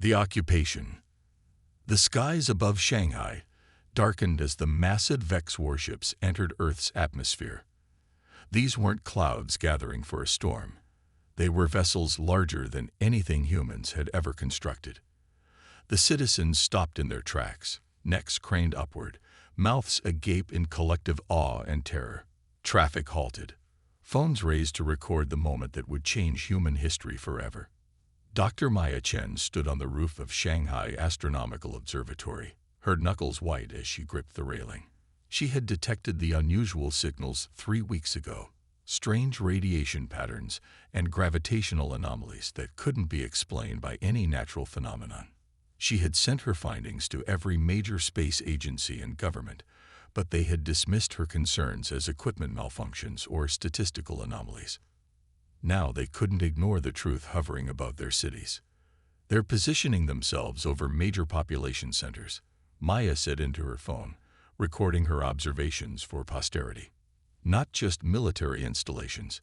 The occupation. The skies above Shanghai darkened as the massive Vex warships entered Earth's atmosphere. These weren't clouds gathering for a storm. They were vessels larger than anything humans had ever constructed. The citizens stopped in their tracks, necks craned upward, mouths agape in collective awe and terror. Traffic halted. Phones raised to record the moment that would change human history forever. Dr. Maya Chen stood on the roof of Shanghai Astronomical Observatory, her knuckles white as she gripped the railing. She had detected the unusual signals 3 weeks ago, strange radiation patterns and gravitational anomalies that couldn't be explained by any natural phenomenon. She had sent her findings to every major space agency and government, but they had dismissed her concerns as equipment malfunctions or statistical anomalies. Now they couldn't ignore the truth hovering above their cities. They're positioning themselves over major population centers, Maya said into her phone, recording her observations for posterity. Not just military installations.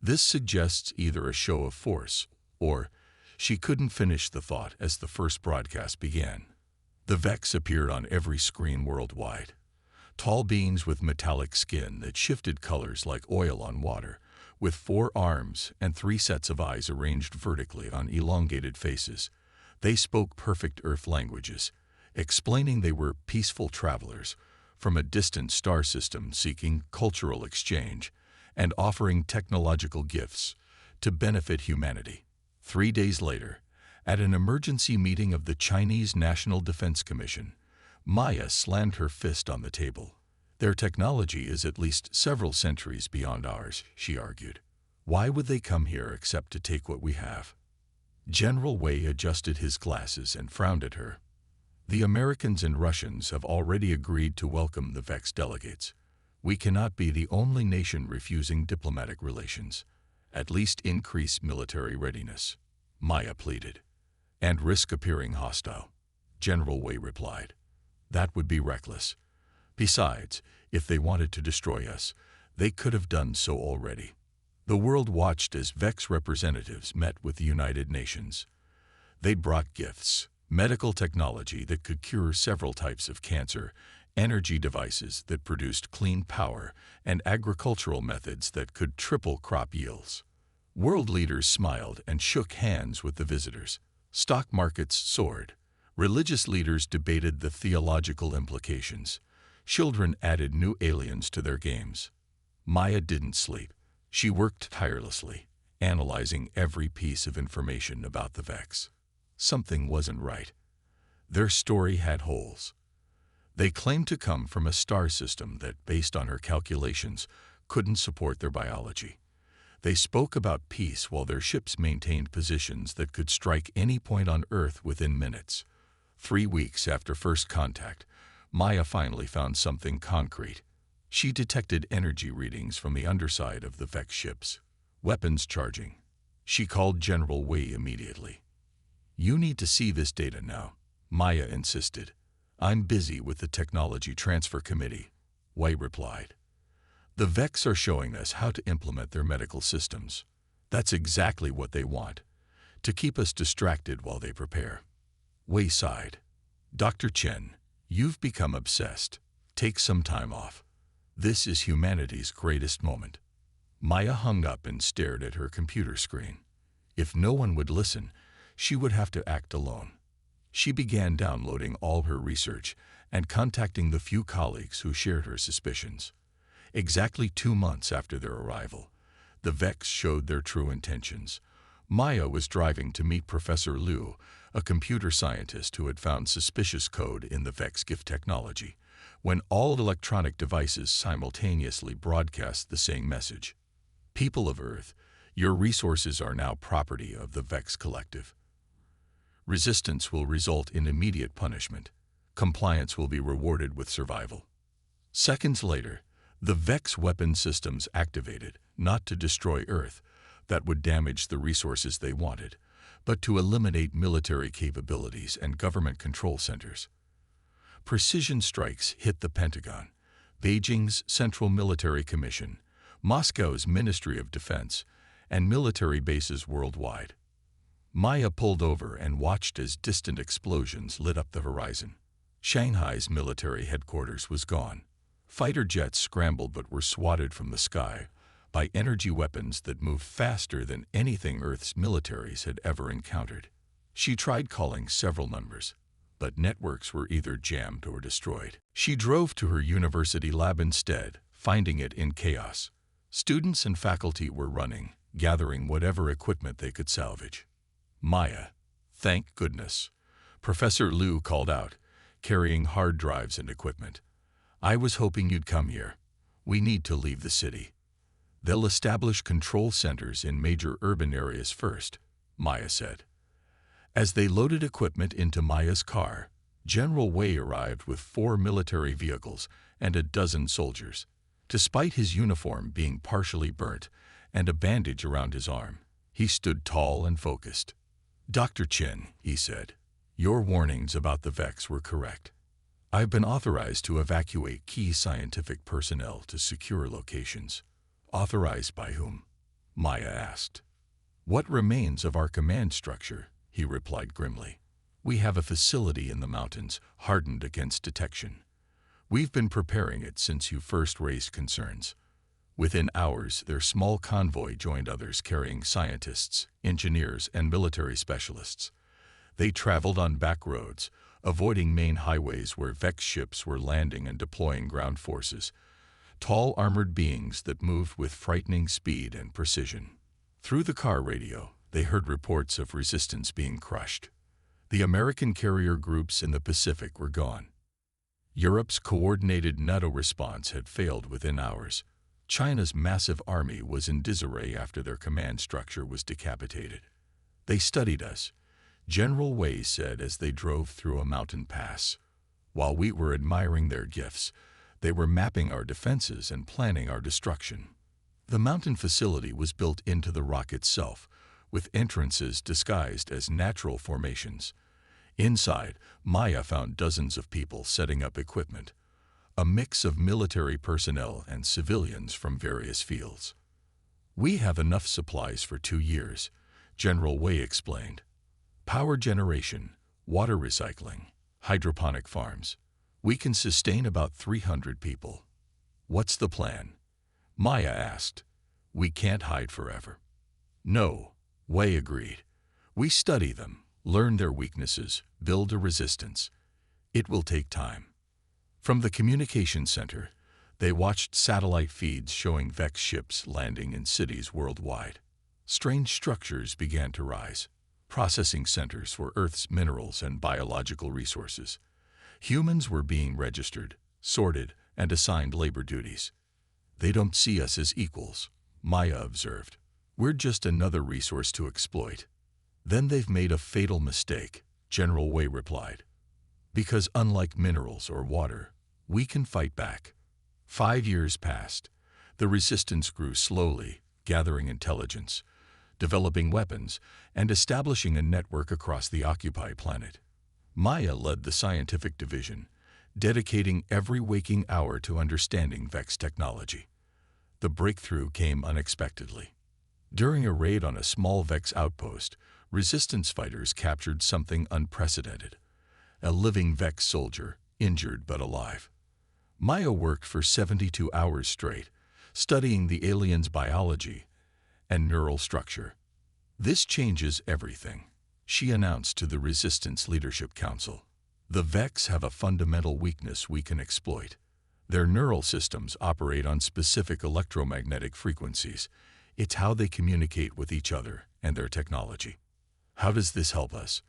This suggests either a show of force or... She couldn't finish the thought as the first broadcast began. The Vex appeared on every screen worldwide. Tall beings with metallic skin that shifted colors like oil on water, with 4 arms and 3 sets of eyes arranged vertically on elongated faces. They spoke perfect Earth languages, explaining they were peaceful travelers from a distant star system seeking cultural exchange and offering technological gifts to benefit humanity. 3 days later, at an emergency meeting of the Chinese National Defense Commission, Maya slammed her fist on the table. Their technology is at least several centuries beyond ours, she argued. Why would they come here except to take what we have? General Wei adjusted his glasses and frowned at her. The Americans and Russians have already agreed to welcome the Vex delegates. We cannot be the only nation refusing diplomatic relations. At least increase military readiness, Maya pleaded. And risk appearing hostile, General Wei replied. That would be reckless. Besides, if they wanted to destroy us, they could have done so already. The world watched as Vex representatives met with the United Nations. They brought gifts, medical technology that could cure several types of cancer, energy devices that produced clean power, and agricultural methods that could triple crop yields. World leaders smiled and shook hands with the visitors. Stock markets soared. Religious leaders debated the theological implications. Children added new aliens to their games. Maya didn't sleep. She worked tirelessly, analyzing every piece of information about the Vex. Something wasn't right. Their story had holes. They claimed to come from a star system that, based on her calculations, couldn't support their biology. They spoke about peace while their ships maintained positions that could strike any point on Earth within minutes. 3 weeks after first contact, Maya finally found something concrete. She detected energy readings from the underside of the Vex ships. Weapons charging. She called General Wei immediately. "You need to see this data now," Maya insisted. "I'm busy with the Technology Transfer Committee," Wei replied. "The Vex are showing us how to implement their medical systems. That's exactly what they want, to keep us distracted while they prepare." Wei sighed. "Dr. Chen, you've become obsessed. Take some time off. This is humanity's greatest moment." Maya hung up and stared at her computer screen. If no one would listen, she would have to act alone. She began downloading all her research and contacting the few colleagues who shared her suspicions. Exactly 2 months after their arrival, the Vex showed their true intentions. Maya was driving to meet Professor Liu, a computer scientist who had found suspicious code in the Vex gift technology, when all electronic devices simultaneously broadcast the same message. "People of Earth, your resources are now property of the Vex Collective. Resistance will result in immediate punishment. Compliance will be rewarded with survival." Seconds later, the Vex weapon systems activated, not to destroy Earth, that would damage the resources they wanted, but to eliminate military capabilities and government control centers. Precision strikes hit the Pentagon, Beijing's Central Military Commission, Moscow's Ministry of Defense, and military bases worldwide. Maya pulled over and watched as distant explosions lit up the horizon. Shanghai's military headquarters was gone. Fighter jets scrambled but were swatted from the sky by energy weapons that moved faster than anything Earth's militaries had ever encountered. She tried calling several numbers, but networks were either jammed or destroyed. She drove to her university lab instead, finding it in chaos. Students and faculty were running, gathering whatever equipment they could salvage. Maya, thank goodness, Professor Liu called out, carrying hard drives and equipment. I was hoping you'd come here. We need to leave the city. They'll establish control centers in major urban areas first, Maya said. As they loaded equipment into Maya's car, General Wei arrived with 4 military vehicles and a dozen soldiers. Despite his uniform being partially burnt and a bandage around his arm, he stood tall and focused. Dr. Chen, he said, your warnings about the Vex were correct. I've been authorized to evacuate key scientific personnel to secure locations. Authorized by whom? Maya asked. What remains of our command structure? He replied grimly. We have a facility in the mountains, hardened against detection. We've been preparing it since you first raised concerns. Within hours, their small convoy joined others carrying scientists, engineers, and military specialists. They traveled on back roads, avoiding main highways where Vex ships were landing and deploying ground forces, tall armored beings that moved with frightening speed and precision. Through the car radio, they heard reports of resistance being crushed. The American carrier groups in the Pacific were gone. Europe's coordinated NATO response had failed within hours. China's massive army was in disarray after their command structure was decapitated. They studied us, General Wei said as they drove through a mountain pass. While we were admiring their gifts, they were mapping our defenses and planning our destruction. The mountain facility was built into the rock itself, with entrances disguised as natural formations. Inside, Maya found dozens of people setting up equipment, a mix of military personnel and civilians from various fields. We have enough supplies for 2 years, General Wei explained. Power generation, water recycling, hydroponic farms. We can sustain about 300 people. What's the plan? Maya asked. We can't hide forever. No, Wei agreed. We study them, learn their weaknesses, build a resistance. It will take time. From the communication center, they watched satellite feeds showing Vex ships landing in cities worldwide. Strange structures began to rise, processing centers for Earth's minerals and biological resources. Humans were being registered, sorted, and assigned labor duties. They don't see us as equals, Maya observed. We're just another resource to exploit. Then they've made a fatal mistake, General Wei replied. Because unlike minerals or water, we can fight back. 5 years passed. The resistance grew slowly, gathering intelligence, developing weapons, and establishing a network across the occupied planet. Maya led the scientific division, dedicating every waking hour to understanding Vex technology. The breakthrough came unexpectedly. During a raid on a small Vex outpost, resistance fighters captured something unprecedented. A living Vex soldier, injured but alive. Maya worked for 72 hours straight, studying the alien's biology and neural structure. This changes everything, she announced to the Resistance Leadership Council. The Vex have a fundamental weakness we can exploit. Their neural systems operate on specific electromagnetic frequencies. It's how they communicate with each other and their technology. How does this help us?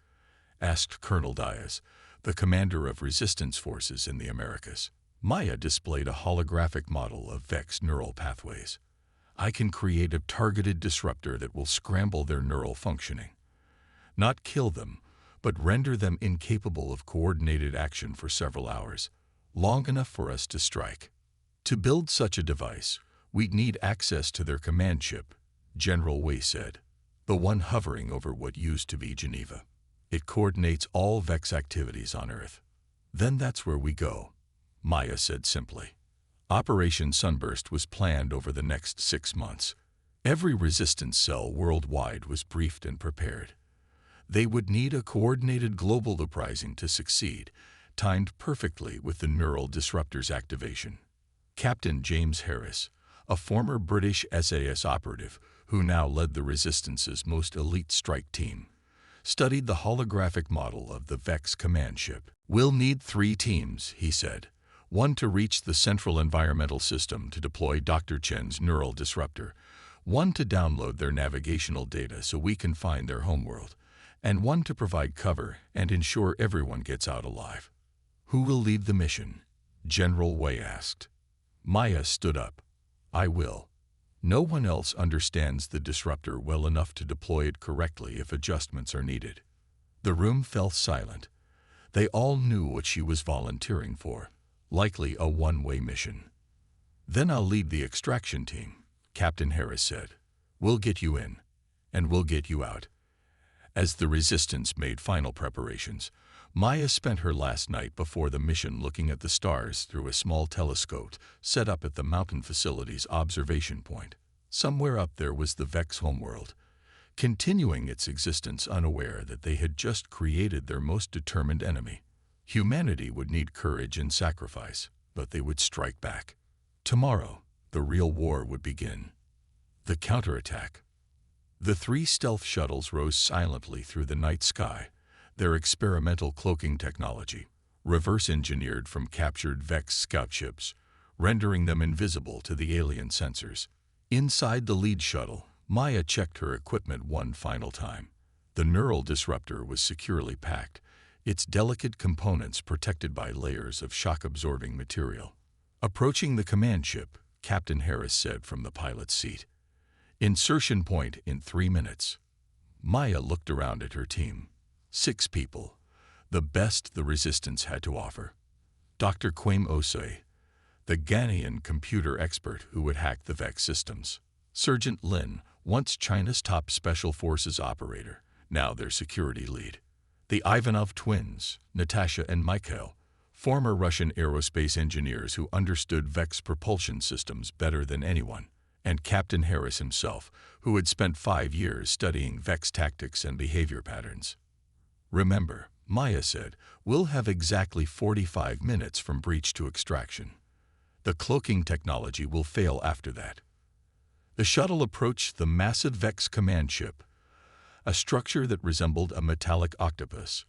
Asked Colonel Diaz, the commander of resistance forces in the Americas. Maya displayed a holographic model of Vex neural pathways. I can create a targeted disruptor that will scramble their neural functioning. Not kill them, but render them incapable of coordinated action for several hours, long enough for us to strike. To build such a device, we'd need access to their command ship, General Wei said, the one hovering over what used to be Geneva. It coordinates all Vex activities on Earth. Then that's where we go, Maya said simply. Operation Sunburst was planned over the next 6 months. Every resistance cell worldwide was briefed and prepared. They would need a coordinated global uprising to succeed, timed perfectly with the neural disruptor's activation. Captain James Harris, a former British SAS operative who now led the Resistance's most elite strike team, studied the holographic model of the VEX command ship. "We'll need 3 teams," he said. One to reach the central environmental system to deploy Dr. Chen's neural disruptor, one to download their navigational data so we can find their homeworld, and one to provide cover and ensure everyone gets out alive. "Who will lead the mission?" General Wei asked. Maya stood up. "I will. No one else understands the disruptor well enough to deploy it correctly if adjustments are needed." The room fell silent. They all knew what she was volunteering for, likely a one-way mission. "Then I'll lead the extraction team," Captain Harris said. "We'll get you in, and we'll get you out." As the Resistance made final preparations, Maya spent her last night before the mission looking at the stars through a small telescope set up at the mountain facility's observation point. Somewhere up there was the VEX homeworld, continuing its existence unaware that they had just created their most determined enemy. Humanity would need courage and sacrifice, but they would strike back. Tomorrow, the real war would begin. The counterattack. The 3 stealth shuttles rose silently through the night sky, their experimental cloaking technology, reverse-engineered from captured VEX scout ships, rendering them invisible to the alien sensors. Inside the lead shuttle, Maya checked her equipment one final time. The neural disruptor was securely packed, its delicate components protected by layers of shock-absorbing material. Approaching the command ship, Captain Harris said from the pilot's seat, "Insertion point in 3 minutes." Maya looked around at her team. 6 people, the best the Resistance had to offer. Dr. Kwame Osei, the Ghanaian computer expert who would hack the VEX systems. Sergeant Lin, once China's top special forces operator, now their security lead. The Ivanov twins, Natasha and Mikhail, former Russian aerospace engineers who understood VEX propulsion systems better than anyone. And Captain Harris himself, who had spent 5 years studying VEX tactics and behavior patterns. "Remember," Maya said, "we'll have exactly 45 minutes from breach to extraction. The cloaking technology will fail after that." The shuttle approached the massive VEX command ship, a structure that resembled a metallic octopus,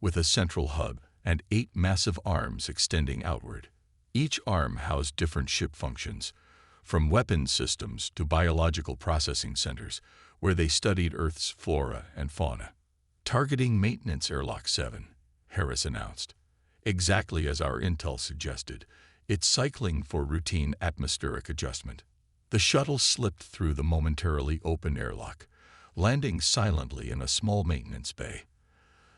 with a central hub and 8 massive arms extending outward. Each arm housed different ship functions, from weapons systems to biological processing centers, where they studied Earth's flora and fauna. "Targeting Maintenance Airlock 7, Harris announced. "Exactly as our intel suggested, it's cycling for routine atmospheric adjustment." The shuttle slipped through the momentarily open airlock, landing silently in a small maintenance bay.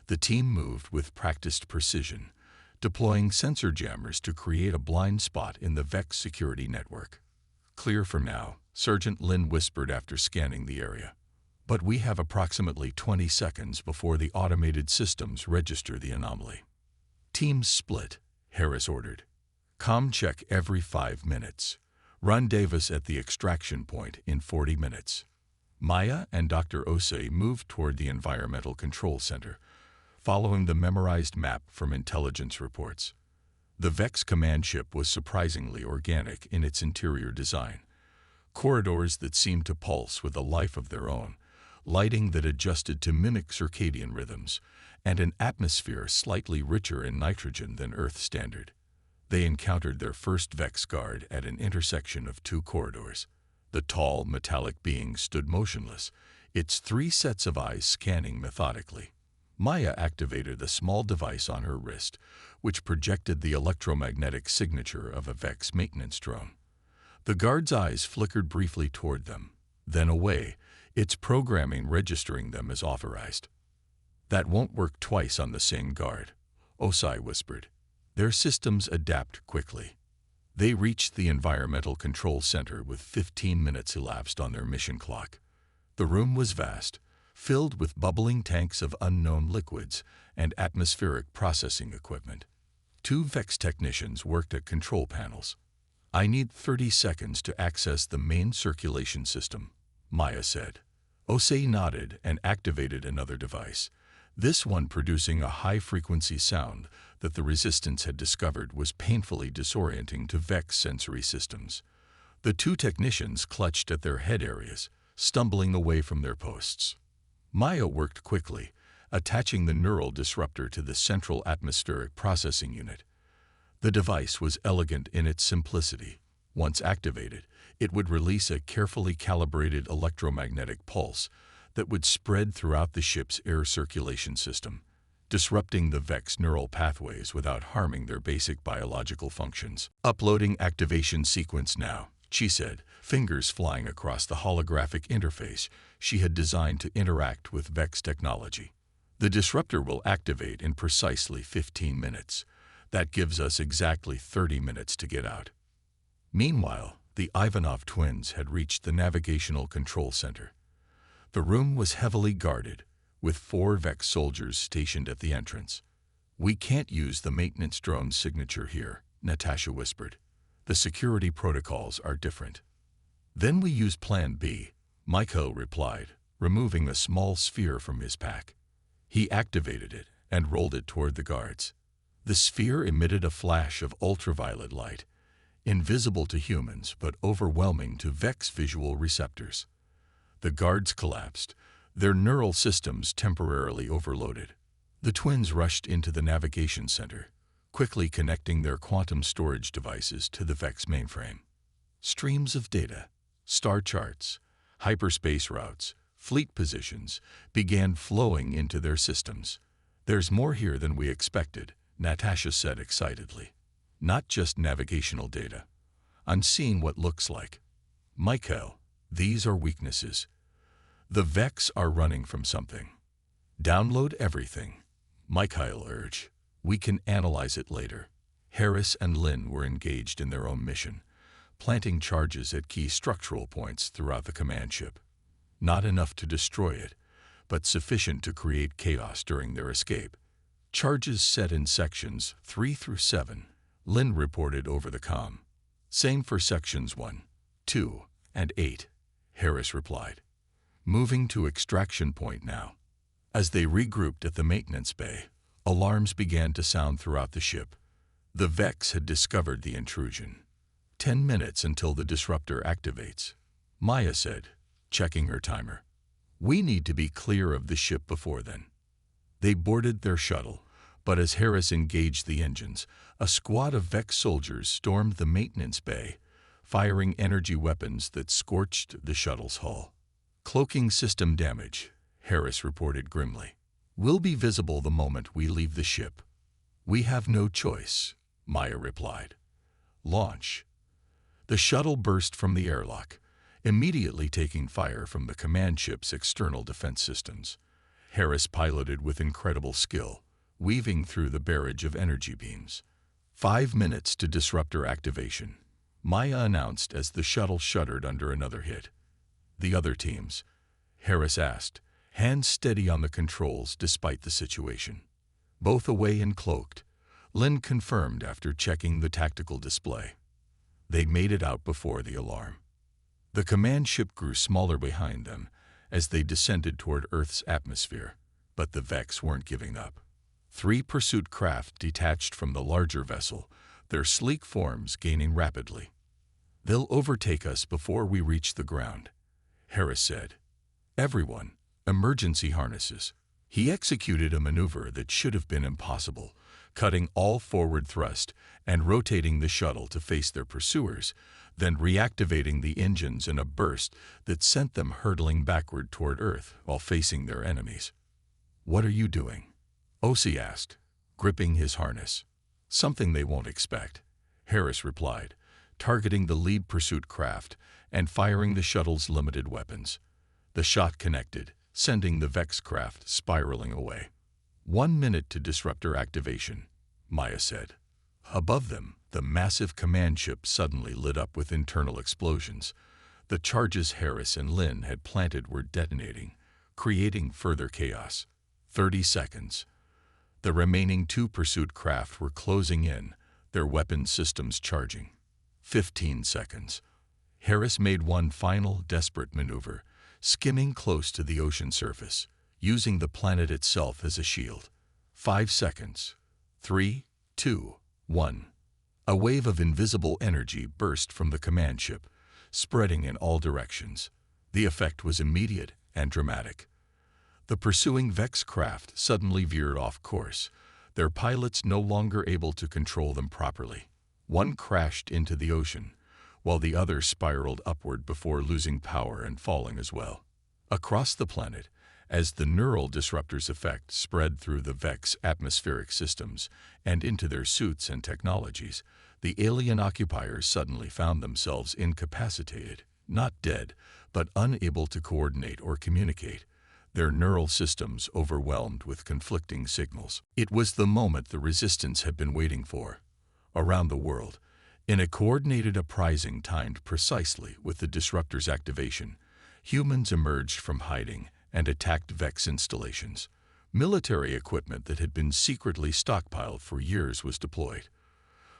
The team moved with practiced precision, deploying sensor jammers to create a blind spot in the VEX security network. "Clear for now," Sergeant Lin whispered after scanning the area. "But we have approximately 20 seconds before the automated systems register the anomaly." "Teams split," Harris ordered. "Com check every 5 minutes. Rendezvous at the extraction point in 40 minutes. Maya and Dr. Osei moved toward the Environmental Control Center, following the memorized map from intelligence reports. The VEX command ship was surprisingly organic in its interior design. Corridors that seemed to pulse with a life of their own, lighting that adjusted to mimic circadian rhythms, and an atmosphere slightly richer in nitrogen than Earth standard. They encountered their first VEX guard at an intersection of 2 corridors. The tall, metallic being stood motionless, its 3 sets of eyes scanning methodically. Maya activated a small device on her wrist, which projected the electromagnetic signature of a VEX maintenance drone. The guard's eyes flickered briefly toward them, then away, its programming registering them as authorized. "That won't work twice on the same guard," Osei whispered. "Their systems adapt quickly." They reached the Environmental Control Center with 15 minutes elapsed on their mission clock. The room was vast, filled with bubbling tanks of unknown liquids and atmospheric processing equipment. 2 VEX technicians worked at control panels. "I need 30 seconds to access the main circulation system," Maya said. Osei nodded and activated another device, This one producing a high-frequency sound that the Resistance had discovered was painfully disorienting to Vex sensory systems. The two technicians clutched at their head areas, stumbling away from their posts. Maya worked quickly, attaching the neural disruptor to the central atmospheric processing unit. The device was elegant in its simplicity. Once activated, it would release a carefully calibrated electromagnetic pulse that would spread throughout the ship's air circulation system, disrupting the Vex neural pathways without harming their basic biological functions. "Uploading activation sequence now," she said, fingers flying across the holographic interface she had designed to interact with Vex technology. "The disruptor will activate in precisely 15 minutes. That gives us exactly 30 minutes to get out." Meanwhile, the Ivanov twins had reached the navigational control center. The room was heavily guarded, with 4 Vex soldiers stationed at the entrance. "We can't use the maintenance drone's signature here," Natasha whispered. "The security protocols are different." "Then we use Plan B," Michael replied, removing a small sphere from his pack. He activated it and rolled it toward the guards. The sphere emitted a flash of ultraviolet light, invisible to humans but overwhelming to Vex visual receptors. The guards collapsed, their neural systems temporarily overloaded. The twins rushed into the navigation center, quickly connecting their quantum storage devices to the Vex mainframe. Streams of data, star charts, hyperspace routes, fleet positions began flowing into their systems. "There's more here than we expected," Natasha said excitedly. "Not just navigational data. I'm seeing what looks like." "Michael, these are weaknesses. The Vex are running from something." "Download everything," Michael urged. "We can analyze it later." Harris and Lynn were engaged in their own mission, planting charges at key structural points throughout the command ship. Not enough to destroy it, but sufficient to create chaos during their escape. "Charges set in sections 3 through 7, Lynn reported over the comm. "Same for sections 1, 2, and 8, Harris replied. "Moving to extraction point now." As they regrouped at the maintenance bay, alarms began to sound throughout the ship. The Vex had discovered the intrusion. 10 minutes until the disruptor activates," Maya said, checking her timer. "We need to be clear of the ship before then." They boarded their shuttle, but as Harris engaged the engines, a squad of Vex soldiers stormed the maintenance bay, firing energy weapons that scorched the shuttle's hull. "Cloaking system damage," Harris reported grimly. "Will be visible the moment we leave the ship." "We have no choice," Maya replied. "Launch." The shuttle burst from the airlock, immediately taking fire from the command ship's external defense systems. Harris piloted with incredible skill, weaving through the barrage of energy beams. 5 minutes to disruptor activation," Maya announced as the shuttle shuddered under another hit. "The other teams?" Harris asked, hands steady on the controls despite the situation. "Both away and cloaked," Lynn confirmed after checking the tactical display. They made it out before the alarm. The command ship grew smaller behind them as they descended toward Earth's atmosphere, but the Vex weren't giving up. 3 pursuit craft detached from the larger vessel, their sleek forms gaining rapidly. "They'll overtake us before we reach the ground," Harris said. "Everyone, emergency harnesses." He executed a maneuver that should have been impossible, cutting all forward thrust and rotating the shuttle to face their pursuers, then reactivating the engines in a burst that sent them hurtling backward toward Earth while facing their enemies. "What are you doing?" Osi asked, gripping his harness. "Something they won't expect," Harris replied, targeting the lead pursuit craft and firing the shuttle's limited weapons. The shot connected, sending the Vex craft spiraling away. 1 minute to disruptor activation, Maya said. Above them, the massive command ship suddenly lit up with internal explosions. The charges Harris and Lynn had planted were detonating, creating further chaos. 30 seconds. The remaining 2 pursuit craft were closing in, their weapon systems charging. 15 seconds. Harris made one final desperate maneuver, skimming close to the ocean surface, using the planet itself as a shield. 5 seconds. 3, 2, 1. A wave of invisible energy burst from the command ship, spreading in all directions. The effect was immediate and dramatic. The pursuing Vex craft suddenly veered off course, their pilots no longer able to control them properly. One crashed into the ocean, while the other spiraled upward before losing power and falling as well. Across the planet, as the neural disruptor's effect spread through the Vex atmospheric systems and into their suits and technologies, the alien occupiers suddenly found themselves incapacitated, not dead, but unable to coordinate or communicate, their neural systems overwhelmed with conflicting signals. It was the moment the resistance had been waiting for. Around the world, in a coordinated uprising timed precisely with the disruptor's activation, humans emerged from hiding and attacked Vex installations. Military equipment that had been secretly stockpiled for years was deployed.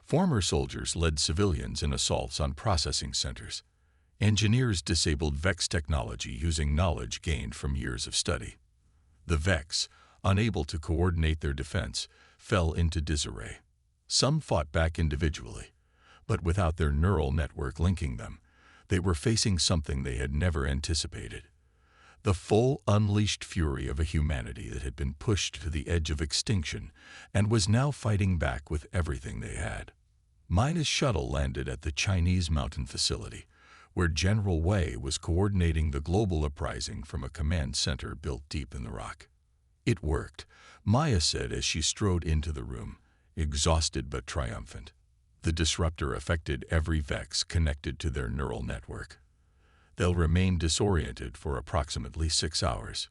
Former soldiers led civilians in assaults on processing centers. Engineers disabled Vex technology using knowledge gained from years of study. The Vex, unable to coordinate their defense, fell into disarray. Some fought back individually, but without their neural network linking them, they were facing something they had never anticipated. The full, unleashed fury of a humanity that had been pushed to the edge of extinction and was now fighting back with everything they had. Maya's shuttle landed at the Chinese mountain facility, where General Wei was coordinating the global uprising from a command center built deep in the rock. It worked, Maya said as she strode into the room, exhausted but triumphant. The disruptor affected every Vex connected to their neural network. They'll remain disoriented for approximately 6 hours.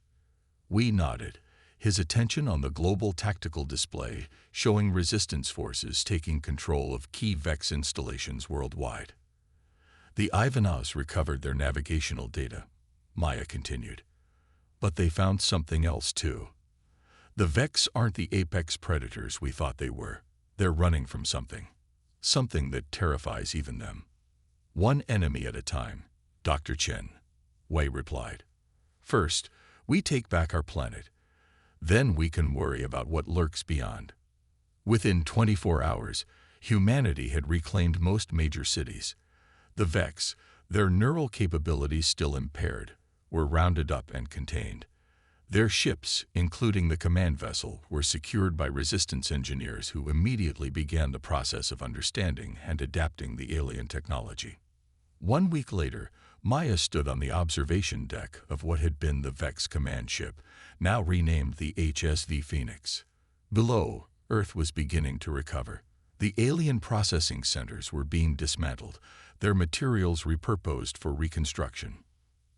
Wei nodded, his attention on the global tactical display showing resistance forces taking control of key Vex installations worldwide. The Ivanovs recovered their navigational data, Maya continued. But they found something else too. The Vex aren't the apex predators we thought they were. They're running from something. Something that terrifies even them. One enemy at a time, Dr. Chen, Wei replied. First, we take back our planet. Then we can worry about what lurks beyond. Within 24 hours, humanity had reclaimed most major cities. The Vex, their neural capabilities still impaired, were rounded up and contained. Their ships, including the command vessel, were secured by resistance engineers who immediately began the process of understanding and adapting the alien technology. 1 week later, Maya stood on the observation deck of what had been the Vex command ship, now renamed the HSV Phoenix. Below, Earth was beginning to recover. The alien processing centers were being dismantled, their materials repurposed for reconstruction.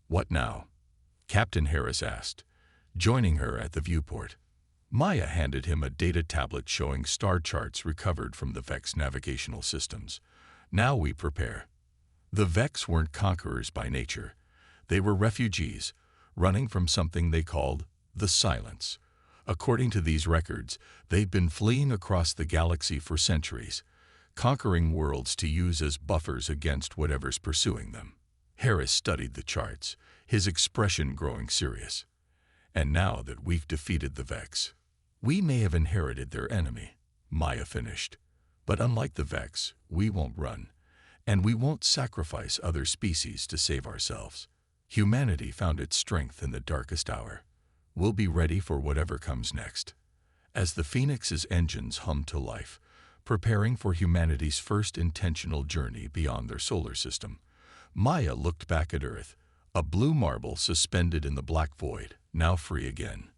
What now? Captain Harris asked, joining her at the viewport. Maya handed him a data tablet showing star charts recovered from the Vex navigational systems. Now we prepare. The Vex weren't conquerors by nature. They were refugees, running from something they called the Silence. According to these records, they'd been fleeing across the galaxy for centuries, conquering worlds to use as buffers against whatever's pursuing them. Harris studied the charts, his expression growing serious. And now that we've defeated the Vex, we may have inherited their enemy, Maya finished. But unlike the Vex, we won't run, and we won't sacrifice other species to save ourselves. Humanity found its strength in the darkest hour. We'll be ready for whatever comes next. As the Phoenix's engines hummed to life, preparing for humanity's first intentional journey beyond their solar system, Maya looked back at Earth, a blue marble suspended in the black void, now free again.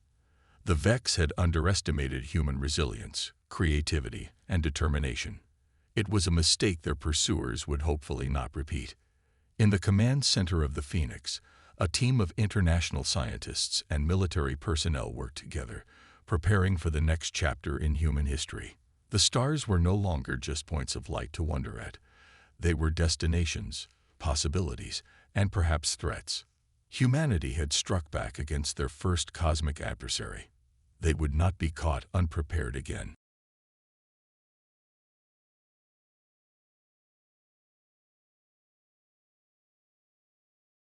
The Vex had underestimated human resilience, creativity, and determination. It was a mistake their pursuers would hopefully not repeat. In the command center of the Phoenix, a team of international scientists and military personnel worked together, preparing for the next chapter in human history. The stars were no longer just points of light to wonder at. They were destinations, possibilities, and perhaps threats. Humanity had struck back against their first cosmic adversary. They would not be caught unprepared again.